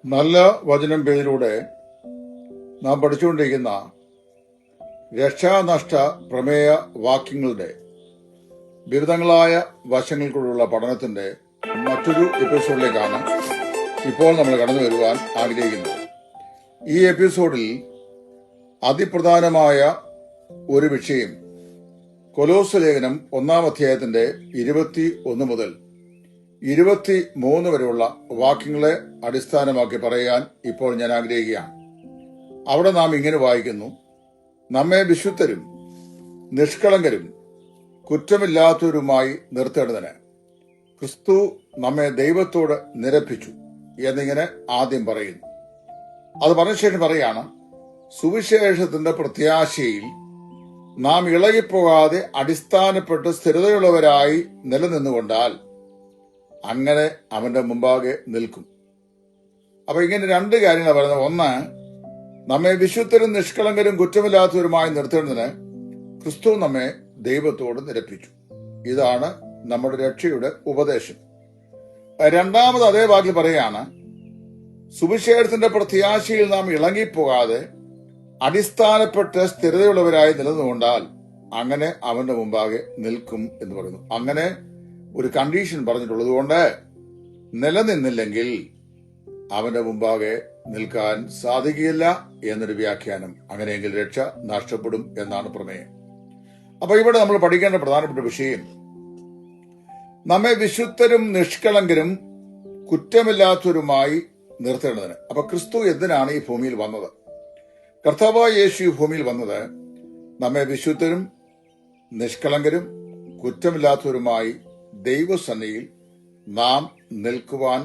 നല്ല വചനം പേരിലൂടെ നാം പഠിച്ചുകൊണ്ടിരിക്കുന്ന രക്ഷാനഷ്ട പ്രമേയ വാക്യങ്ങളുടെ വിവിധങ്ങളായ വശങ്ങൾക്കുള്ള പഠനത്തിന്റെ മറ്റൊരു എപ്പിസോഡിലേക്കാണ് ഇപ്പോൾ നമ്മൾ കടന്നു വരുവാൻ ആഗ്രഹിക്കുന്നത്. ഈ എപ്പിസോഡിൽ അതിപ്രധാനമായ ഒരു വിഷയം കൊലോസ്യ ലേഖനം 1-ാം അധ്യായത്തിന്റെ 21 മുതൽ 23 വരെയുള്ള വാക്യങ്ങളെ അടിസ്ഥാനമാക്കി പറയാൻ ഇപ്പോൾ ഞാൻ ആഗ്രഹിക്കുകയാണ്. അവിടെ നാം ഇങ്ങനെ വായിക്കുന്നു: നമ്മെ വിശുദ്ധരും നിഷ്കളങ്കരും കുറ്റമില്ലാത്തവരുമായി നിർത്തേണ്ടതിന് ക്രിസ്തു നമ്മെ ദൈവത്തോട് നിരപ്പിച്ചു എന്നിങ്ങനെ ആദ്യം പറയുന്നു. അത് പറഞ്ഞ ശേഷം പറയാണ്, സുവിശേഷത്തിന്റെ പ്രത്യാശയിൽ നാം ഇളകിപ്പോകാതെ അടിസ്ഥാനപ്പെട്ട് സ്ഥിരതയുള്ളവരായി നിലനിന്നുകൊണ്ടാൽ അങ്ങനെ അവന്റെ മുമ്പാകെ നിൽക്കും. അപ്പൊ ഇങ്ങനെ രണ്ട് കാര്യങ്ങൾ പറയുന്നത്. ഒന്ന്, നമ്മെ വിശുദ്ധരും നിഷ്കളങ്കരും കുറ്റമില്ലാത്തവരുമായി നിർത്തേണ്ടതിന് ക്രിസ്തു നമ്മെ ദൈവത്തോട് നിരപ്പിച്ചു. ഇതാണ് നമ്മുടെ രക്ഷയുടെ ഉപദേശം. രണ്ടാമത് അതേ വാക്കിൽ പറയാണ്, സുവിശേഷത്തിന്റെ പ്രത്യാശയിൽ നാം ഇളങ്ങിപ്പോകാതെ അടിസ്ഥാനപ്പെട്ട് സ്ഥിരതയുള്ളവരായി നിലനിന്നുകൊണ്ടാൽ അങ്ങനെ അവന്റെ മുമ്പാകെ നിൽക്കും എന്ന് പറയുന്നു. അങ്ങനെ ഒരു കണ്ടീഷൻ പറഞ്ഞിട്ടുള്ളത് കൊണ്ട് നിലനിന്നില്ലെങ്കിൽ അവന്റെ മുമ്പാകെ നിൽക്കാൻ സാധിക്കുകയില്ല എന്നൊരു വ്യാഖ്യാനം. അങ്ങനെയെങ്കിൽ രക്ഷ നഷ്ടപ്പെടും എന്നാണ് പ്രമേയം. അപ്പൊ ഇവിടെ നമ്മൾ പഠിക്കേണ്ട പ്രധാനപ്പെട്ട വിഷയം, നമ്മെ വിശുദ്ധരും നിഷ്കളങ്കരും കുറ്റമില്ലാത്തവരുമായി നിർത്തേണ്ടതിന്. അപ്പൊ ക്രിസ്തു എന്തിനാണ് ഈ ഭൂമിയിൽ വന്നത്? കർത്താവായ യേശു ഈ ഭൂമിയിൽ വന്നത് നമ്മെ വിശുദ്ധരും നിഷ്കളങ്കരും കുറ്റമില്ലാത്തവരുമായി ദൈവസന്നിധിയിൽ നാം നിൽക്കുവാൻ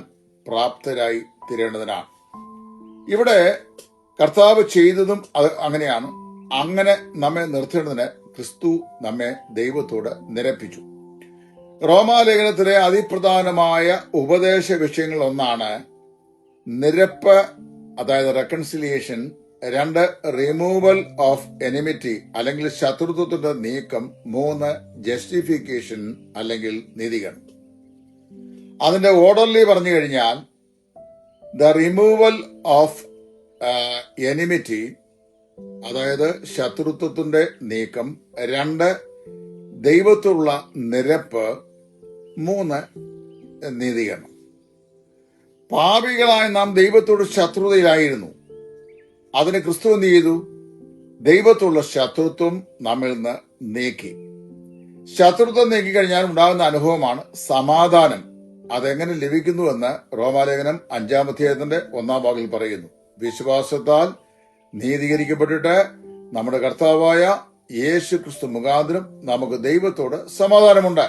പ്രാപ്തരായി തീരേണ്ടതിനാണ്. ഇവിടെ കർത്താവ് ചെയ്തതും അത് അങ്ങനെയാണ്. അങ്ങനെ നമ്മെ നിർത്തേണ്ടതിന് ക്രിസ്തു നമ്മെ ദൈവത്തോട് നിരപ്പിച്ചു. റോമാലേഖനത്തിലെ അതിപ്രധാനമായ ഉപദേശ വിഷയങ്ങൾ ഒന്നാണ് നിരപ്പ്, അതായത് റെക്കൺസിലിയേഷൻ. 2, റിമൂവൽ ഓഫ് എനിമിറ്റി അല്ലെങ്കിൽ ശത്രുത്വത്തിന്റെ നീക്കം. 3, ജസ്റ്റിഫിക്കേഷൻ അല്ലെങ്കിൽ നീതീകരണം. അതിന്റെ ഓർഡർലി പറഞ്ഞു കഴിഞ്ഞാൽ, ദ റിമൂവൽ ഓഫ് എനിമിറ്റി, അതായത് ശത്രുത്വത്തിന്റെ നീക്കം. 2, ദൈവത്തോടുള്ള നിരപ്പ്. 3, നീതീകരണം. പാപികളായ നാം ദൈവത്തോട് ശത്രുതയിലായിരുന്നു. അതിന് ക്രിസ്തു എന്ത് ചെയ്തു? ദൈവത്തോടുള്ള ശത്രുത്വം നമ്മിൽ നിന്ന് നീക്കി. ശത്രുത്വം നീക്കിക്കഴിഞ്ഞാൽ ഉണ്ടാകുന്ന അനുഭവമാണ് സമാധാനം. അതെങ്ങനെ ലഭിക്കുന്നുവെന്ന് റോമാലേഖനം 5-ാം അധ്യായത്തിന്റെ 1-ാം വാക്യത്തിൽ പറയുന്നു. വിശ്വാസത്താൽ നീതീകരിക്കപ്പെട്ടിട്ട് നമ്മുടെ കർത്താവായ യേശു ക്രിസ്തു മുഖാന്തരം നമുക്ക് ദൈവത്തോട് സമാധാനമുണ്ട്.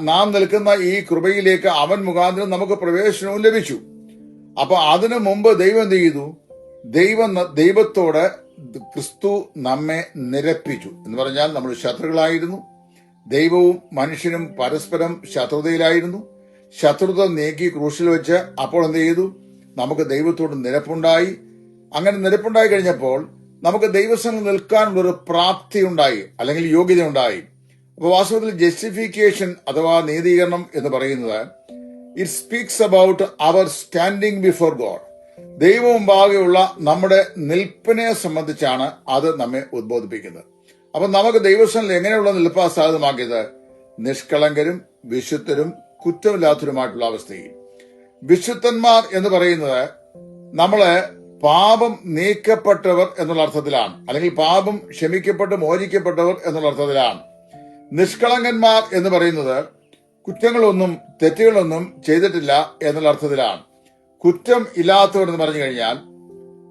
നാം നിൽക്കുന്ന ഈ കൃപയിലേക്ക് അവൻ മുഖാന്തരം നമുക്ക് പ്രവേശനവും ലഭിച്ചു. അപ്പൊ അതിനു മുമ്പ് ദൈവം എന്ത് ചെയ്തു? ദൈവത്തോട് ക്രിസ്തു നമ്മെ നിരപ്പിച്ചു എന്ന് പറഞ്ഞാൽ നമ്മൾ ശത്രുക്കളായിരുന്നു. ദൈവവും മനുഷ്യനും പരസ്പരം ശത്രുതയിലായിരുന്നു. ശത്രുത നീക്കി ക്രൂശിൽ വെച്ച് അപ്പോൾ എന്ത് ചെയ്തു? നമുക്ക് ദൈവത്തോട് നിരപ്പുണ്ടായി. അങ്ങനെ നിരപ്പുണ്ടായി കഴിഞ്ഞപ്പോൾ നമുക്ക് ദൈവസംഘം നിൽക്കാനുള്ള ഒരു പ്രാപ്തി ഉണ്ടായി, അല്ലെങ്കിൽ യോഗ്യത ഉണ്ടായി. അപ്പൊ വാസ്തവത്തിൽ ജസ്റ്റിഫിക്കേഷൻ അഥവാ നീതീകരണം എന്ന് പറയുന്നത്, it speaks about our standing before God. ദൈവം മുമ്പാകെയുള്ള നമ്മുടെ നിൽപ്പിനെ സംബന്ധിച്ചാണ് അത് നമ്മെ ഉദ്ബോധിപ്പിക്കുന്നത്. അപ്പൊ നമുക്ക് ദൈവസനിൽ എങ്ങനെയുള്ള നിൽപ്പാ സാധ്യമാക്കിയത്? നിഷ്കളങ്കരും വിശുദ്ധരും കുറ്റമില്ലാത്തവരുമായിട്ടുള്ള അവസ്ഥയിൽ. വിശുദ്ധന്മാർ എന്ന് പറയുന്നത് നമ്മള് പാപം നീക്കപ്പെട്ടവർ എന്നുള്ള അർത്ഥത്തിലാണ്, അല്ലെങ്കിൽ പാപം ക്ഷമിക്കപ്പെട്ട് മോചിക്കപ്പെട്ടവർ എന്നുള്ള അർത്ഥത്തിലാണ്. നിഷ്കളങ്കന്മാർ എന്ന് പറയുന്നത് കുറ്റങ്ങളൊന്നും തെറ്റുകളൊന്നും ചെയ്തിട്ടില്ല എന്നുള്ള അർത്ഥത്തിലാണ്. കുറ്റം ഇല്ലാത്തവർ എന്ന് പറഞ്ഞു കഴിഞ്ഞാൽ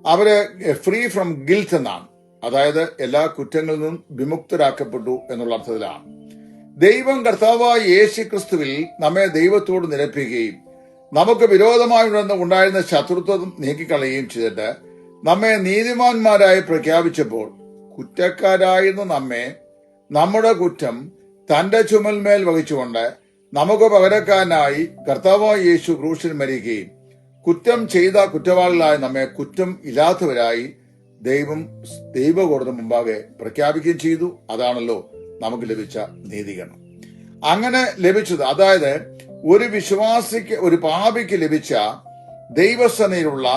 അവര് ഫ്രീ ഫ്രം ഗിൽറ്റ് എന്നാണ്, അതായത് എല്ലാ കുറ്റങ്ങളിൽ നിന്നും വിമുക്തരാക്കപ്പെട്ടു എന്നുള്ള അർത്ഥത്തിലാണ്. ദൈവം കർത്താവായ യേശു ക്രിസ്തുവിൽ നമ്മെ ദൈവത്തോട് നിരപ്പിക്കുകയും നമുക്ക് വിരോധമായി ഉണ്ടായിരുന്ന ശത്രുത്വം നീക്കിക്കളയുകയും ചെയ്തിട്ട് നമ്മെ നീതിമാന്മാരായി പ്രഖ്യാപിച്ചപ്പോൾ കുറ്റക്കാരായിരുന്ന നമ്മെ നമ്മുടെ കുറ്റം തന്റെ ചുമൽമേൽ വഹിച്ചുകൊണ്ട് നമുക്ക് പകരക്കാരനായി കർത്താവായ യേശു ക്രൂശിൽ മരിക്കുകയും കുറ്റം ചെയ്ത കുറ്റവാളികളായ നമ്മെ കുറ്റം ഇല്ലാത്തവരായി ദൈവകോടതി മുമ്പാകെ പ്രഖ്യാപിക്കുകയും ചെയ്തു. അതാണല്ലോ നമുക്ക് ലഭിച്ച നീതീകരണം. അങ്ങനെ ലഭിച്ചത്, അതായത് ഒരു വിശ്വാസിക്ക്, ഒരു പാപിക്ക് ലഭിച്ച ദൈവസേനയിലുള്ള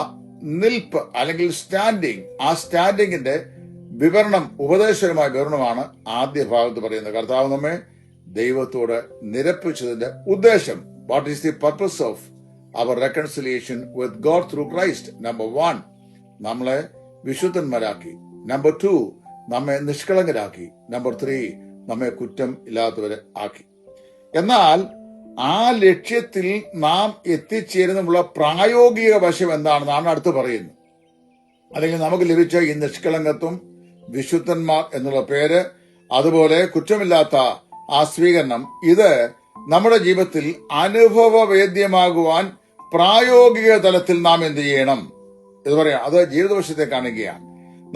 നിൽപ്പ് അല്ലെങ്കിൽ സ്റ്റാൻഡിങ്, ആ സ്റ്റാൻഡിങ്ങിന്റെ വിവരണം, ഉപദേശപരമായ വിവരണമാണ് ആദ്യ ഭാഗത്ത് പറയുന്നത്. കർത്താവ് നമ്മെ ദൈവത്തോട് നിരപ്പിച്ചതിന്റെ ഉദ്ദേശം. What is the purpose of our reconciliation with God through Christ? Number 1, നമ്മളെ വിശുദ്ധന്മാരാക്കി. നമ്പർ 2, നമ്മെ നിഷ്കളങ്കരാക്കി. നമ്പർ 3, നമ്മെ കുറ്റം ഇല്ലാത്തവരെ ആക്കി. എന്നാൽ ആ ലക്ഷ്യത്തിൽ നാം എത്തിച്ചേരുന്നുള്ള പ്രായോഗിക വശം എന്താണെന്നാണ് അടുത്ത് പറയുന്നത്. അല്ലെങ്കിൽ നമുക്ക് ലഭിച്ച ഈ നിഷ്കളങ്കത്വം, വിശുദ്ധന്മാർ എന്നുള്ള പേര്, അതുപോലെ കുറ്റമില്ലാത്ത ആ സ്വീകരണം, ഇത് നമ്മുടെ ജീവിതത്തിൽ അനുഭവവേദ്യമാകുവാൻ പ്രായോഗിക തലത്തിൽ നാം എന്ത് ചെയ്യണം എന്ന് പറയാം. അത് ജീവിതവശത്തെ കാണിക്കുകയാണ്.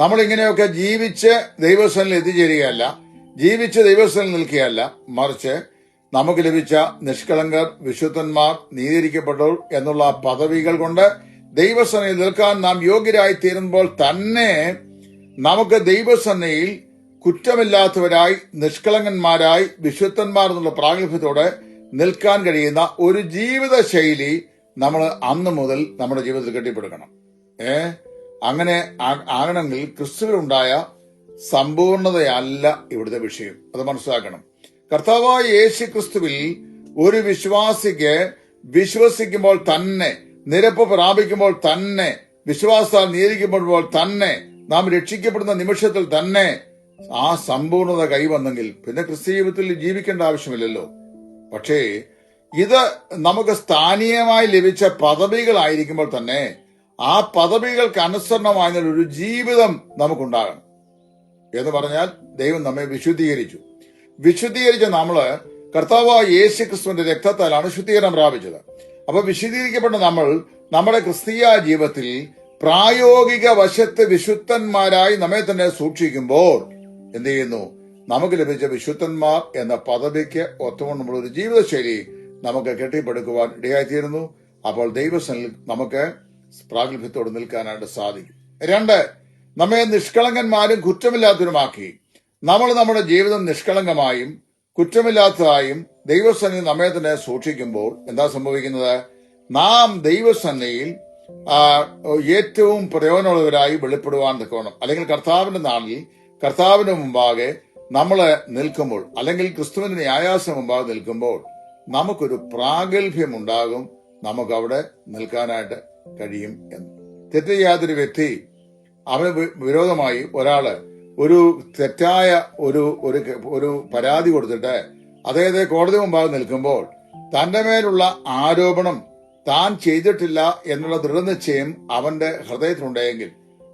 നമ്മൾ ഇങ്ങനെയൊക്കെ ജീവിച്ച് ദൈവസ്ഥനിൽ എത്തിച്ചേരുകയല്ല, ജീവിച്ച് ദൈവസ്ഥനിൽ നിൽക്കുകയല്ല, മറിച്ച് നമുക്ക് ലഭിച്ച നിഷ്കളങ്കർ, വിശുദ്ധന്മാർ, നീതീകരിക്കപ്പെട്ടവർ എന്നുള്ള പദവികൾ കൊണ്ട് ദൈവസേനയിൽ നിൽക്കാൻ നാം യോഗ്യരായി തീരുമ്പോൾ തന്നെ നമുക്ക് ദൈവസേനയിൽ കുറ്റമില്ലാത്തവരായി, നിഷ്കളങ്കന്മാരായി, വിശുദ്ധന്മാർ എന്നുള്ള പ്രാഗൽഭ്യത്തോടെ നിൽക്കാൻ കഴിയുന്ന ഒരു ജീവിത ശൈലി നമ്മൾ അന്ന് മുതൽ നമ്മുടെ ജീവിതത്തിൽ കെട്ടിപ്പടുക്കണം. അങ്ങനെ ആകണമെങ്കിൽ ക്രിസ്തുവിലുണ്ടായ സമ്പൂർണതയല്ല ഇവിടുത്തെ വിഷയം. അത് മനസ്സിലാക്കണം. കർത്താവായ യേശു ക്രിസ്തുവിൽ ഒരു വിശ്വാസിക്ക് വിശ്വസിക്കുമ്പോൾ തന്നെ, നിരപ്പ് പ്രാപിക്കുമ്പോൾ തന്നെ, വിശ്വാസത്താൽ നീതിക്കപ്പെടുമ്പോൾ തന്നെ, നാം രക്ഷിക്കപ്പെടുന്ന നിമിഷത്തിൽ തന്നെ ആ സമ്പൂർണത കൈവന്നെങ്കിൽ പിന്നെ ക്രിസ്തീയ ജീവിതത്തിൽ ജീവിക്കേണ്ട ആവശ്യമില്ലല്ലോ. പക്ഷേ ഇത് നമുക്ക് സ്ഥാനീയമായി ലഭിച്ച പദവികളായിരിക്കുമ്പോൾ തന്നെ ആ പദവികൾക്ക് അനുസരണമായ ഒരു ജീവിതം നമുക്കുണ്ടാകണം. എന്ന് പറഞ്ഞാൽ ദൈവം നമ്മെ വിശുദ്ധീകരിച്ച നമ്മള് കർത്താവായ യേശു ക്രിസ്തുവിന്റെ രക്തത്താലാണ് ശുദ്ധീകരണം പ്രാപിച്ചത്. അപ്പൊ വിശുദ്ധീകരിക്കപ്പെട്ട നമ്മൾ നമ്മുടെ ക്രിസ്തീയ ജീവിതത്തിൽ പ്രായോഗിക വശത്ത് വിശുദ്ധന്മാരായി നമ്മെ തന്നെ സൂക്ഷിക്കുമ്പോൾ എന്ത് ചെയ്യുന്നു? നമുക്ക് ലഭിച്ച വിശുദ്ധന്മാർ എന്ന പദവിക്ക് ഒത്തുകൊണ്ടുള്ള ഒരു ജീവിതശൈലി നമുക്ക് കെട്ടിപ്പടുക്കുവാൻ ഇടയായിത്തീരുന്നു. അപ്പോൾ ദൈവസേനയിൽ നമുക്ക് പ്രാഗൽഭ്യത്തോട് നിൽക്കാനായിട്ട് സാധിക്കും. 2, നമ്മെ നിഷ്കളങ്കന്മാരും കുറ്റമില്ലാത്തവരുമാക്കി. നമ്മൾ നമ്മുടെ ജീവിതം നിഷ്കളങ്കമായും കുറ്റമില്ലാത്തതായും ദൈവസേനയിൽ നമ്മെ തന്നെ സൂക്ഷിക്കുമ്പോൾ എന്താ സംഭവിക്കുന്നത്? നാം ദൈവസേനയിൽ ഏറ്റവും പ്രയോജനമുള്ളവരായി വെളിപ്പെടുവാൻ തക്കവണ്ണം, അല്ലെങ്കിൽ കർത്താവിന്റെ നാളിൽ കർത്താവിന് മുമ്പാകെ നമ്മൾ നിൽക്കുമ്പോൾ, അല്ലെങ്കിൽ ക്രിസ്തുവിന്റെ ന്യായാസനം മുമ്പാകെ നിൽക്കുമ്പോൾ നമുക്കൊരു പ്രാഗൽഭ്യമുണ്ടാകും. നമുക്ക് അവിടെ നിൽക്കാനായിട്ട് കഴിയും എന്ന്. തെറ്റ് ചെയ്യാത്തൊരു വ്യക്തി, അവന് വിരോധമായി ഒരാള് ഒരു തെറ്റായ ഒരു പരാതി കൊടുത്തിട്ട് അദ്ദേഹത്തെ കോടതി മുമ്പാകെ നിൽക്കുമ്പോൾ തന്റെ മേലുള്ള ആരോപണം താൻ ചെയ്തിട്ടില്ല എന്നുള്ള ദൃഢനിശ്ചയം അവന്റെ ഹൃദയത്തിലുണ്ടെങ്കിൽ,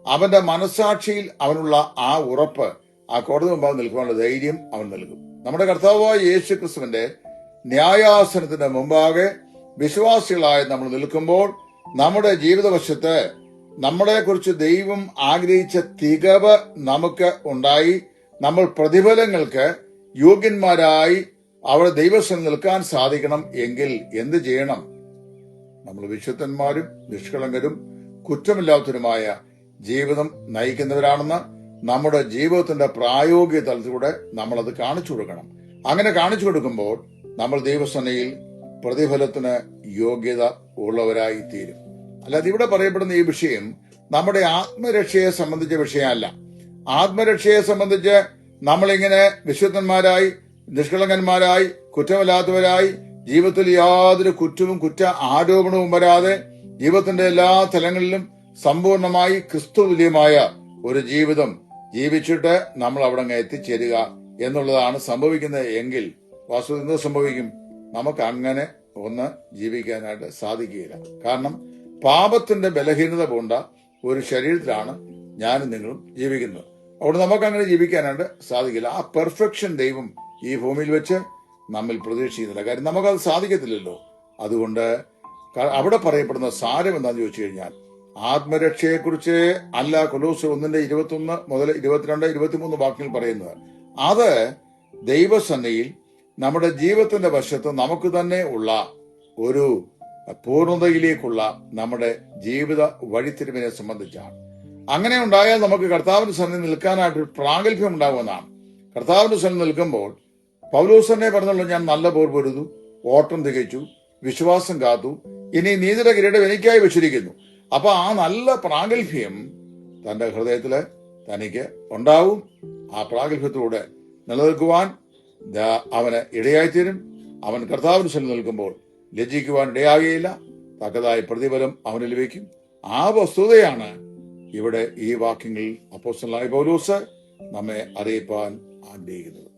അവന്റെ മനസ്സാക്ഷിയിൽ അവനുള്ള ആ ഉറപ്പ്, ആ കോടതി മുമ്പാകെ നിൽക്കുവാനുള്ള ധൈര്യം അവൻ നൽകും. നമ്മുടെ കർത്താവായ യേശു ക്രിസ്തുവിന്റെ ന്യായാസനത്തിന്റെ മുമ്പാകെ വിശ്വാസികളായി നമ്മൾ നിൽക്കുമ്പോൾ നമ്മുടെ ജീവിതവശത്ത് നമ്മളെ കുറിച്ച് ദൈവം ആഗ്രഹിച്ച തികവ് നമുക്ക് ഉണ്ടായി, നമ്മൾ പ്രതിഫലങ്ങൾക്ക് യോഗ്യന്മാരായി അവിടെ ദൈവസേനയിൽ നിൽക്കാൻ സാധിക്കണം എങ്കിൽ എന്ത് ചെയ്യണം? നമ്മൾ വിശുദ്ധന്മാരും നിഷ്കളങ്കരും കുറ്റമില്ലാത്തവരുമായ ജീവിതം നയിക്കുന്നവരാണെന്ന് നമ്മുടെ ജീവിതത്തിന്റെ പ്രായോഗിക തലത്തിലൂടെ നമ്മളത് കാണിച്ചു കൊടുക്കണം. അങ്ങനെ കാണിച്ചു കൊടുക്കുമ്പോൾ നമ്മൾ ദൈവസേനയിൽ പ്രതിഫലത്തിന് യോഗ്യത ഉള്ളവരായി തീരും. അല്ലാതെ ഇവിടെ പറയപ്പെടുന്ന ഈ വിഷയം നമ്മുടെ ആത്മരക്ഷയെ സംബന്ധിച്ച വിഷയമല്ല. ആത്മരക്ഷയെ സംബന്ധിച്ച് നമ്മളിങ്ങനെ വിശുദ്ധന്മാരായി, നിഷ്കളങ്കന്മാരായി, കുറ്റമില്ലാത്തവരായി, ജീവിതത്തിൽ യാതൊരു കുറ്റ ആരോപണവും വരാതെ ജീവിതത്തിന്റെ എല്ലാ തലങ്ങളിലും സമ്പൂർണമായി ക്രിസ്തു തുല്യമായ ഒരു ജീവിതം ജീവിച്ചിട്ട് നമ്മൾ അവിടെ എത്തിച്ചേരുക എന്നുള്ളതാണ് സംഭവിക്കുന്നത് എങ്കിൽ വാസ്തവത്തിൽ എന്ത് സംഭവിക്കും? നമുക്ക് അങ്ങനെ ഒന്ന് ജീവിക്കാനായിട്ട് സാധിക്കുകയില്ല. കാരണം പാപത്തിന്റെ ബലഹീനത പൂണ്ട ഒരു ശരീരത്തിലാണ് ഞാനും നിങ്ങളും ജീവിക്കുന്നത്. അവിടെ നമുക്ക് അങ്ങനെ ജീവിക്കാനായിട്ട് സാധിക്കില്ല. ആ പെർഫെക്ഷൻ ദൈവം ഈ ഭൂമിയിൽ വെച്ച് നമ്മിൽ പ്രതീക്ഷിക്കുന്നില്ല. കാര്യം നമുക്കത് സാധിക്കത്തില്ലല്ലോ. അതുകൊണ്ട് അവിടെ പറയപ്പെടുന്ന സാരം എന്താണെന്ന് ചോദിച്ചു കഴിഞ്ഞാൽ ആത്മരക്ഷയെക്കുറിച്ച് അല്ല കൊലോസ്യർ 1:21 മുതൽ 22, 23 വാക്യങ്ങൾ പറയുന്നത്. അത് ദൈവസേനയിൽ നമ്മുടെ ജീവിതത്തിന്റെ വശത്ത് നമുക്ക് തന്നെ ഉള്ള ഒരു പൂർണ്ണതയിലേക്കുള്ള നമ്മുടെ ജീവിത വഴിത്തിരിവിനെ സംബന്ധിച്ചാണ്. അങ്ങനെ ഉണ്ടായാൽ നമുക്ക് കർത്താവിന്റെ സന്നിധി നിൽക്കാനായിട്ട് പ്രാഗൽഭ്യം ഉണ്ടാകുമെന്നാണ്. കർത്താവിന്റെ സന്നിധി നിൽക്കുമ്പോൾ പൗലോസ് തന്നെ പറഞ്ഞല്ലോ, ഞാൻ നല്ല പോർ പൊരുതു, ഓട്ടം തികച്ചു, വിശ്വാസം കാത്തു, ഇനി നീതിയുടെ കിരീടം എനിക്കായി വെച്ചിരിക്കുന്നു. അപ്പൊ ആ നല്ല പ്രാഗൽഭ്യം തന്റെ ഹൃദയത്തില് തനിക്ക് ഉണ്ടാവും. ആ പ്രാഗൽഭ്യത്തിലൂടെ നിലനിൽക്കുവാൻ അവന് ഇടയായിത്തീരും. അവൻ കർത്താവിന് ചെന്ന് നിൽക്കുമ്പോൾ ലജ്ജിക്കുവാൻ ഇടയാകുകയില്ല. തക്കതായ പ്രതിഫലം അവന് ലഭിക്കും. ആ വസ്തുതയാണ് ഇവിടെ ഈ വാക്യങ്ങളിൽ അപ്പോസ്തലനായ പൗലോസ് നമ്മെ അറിയിപ്പാൻ ആഗ്രഹിക്കുന്നത്.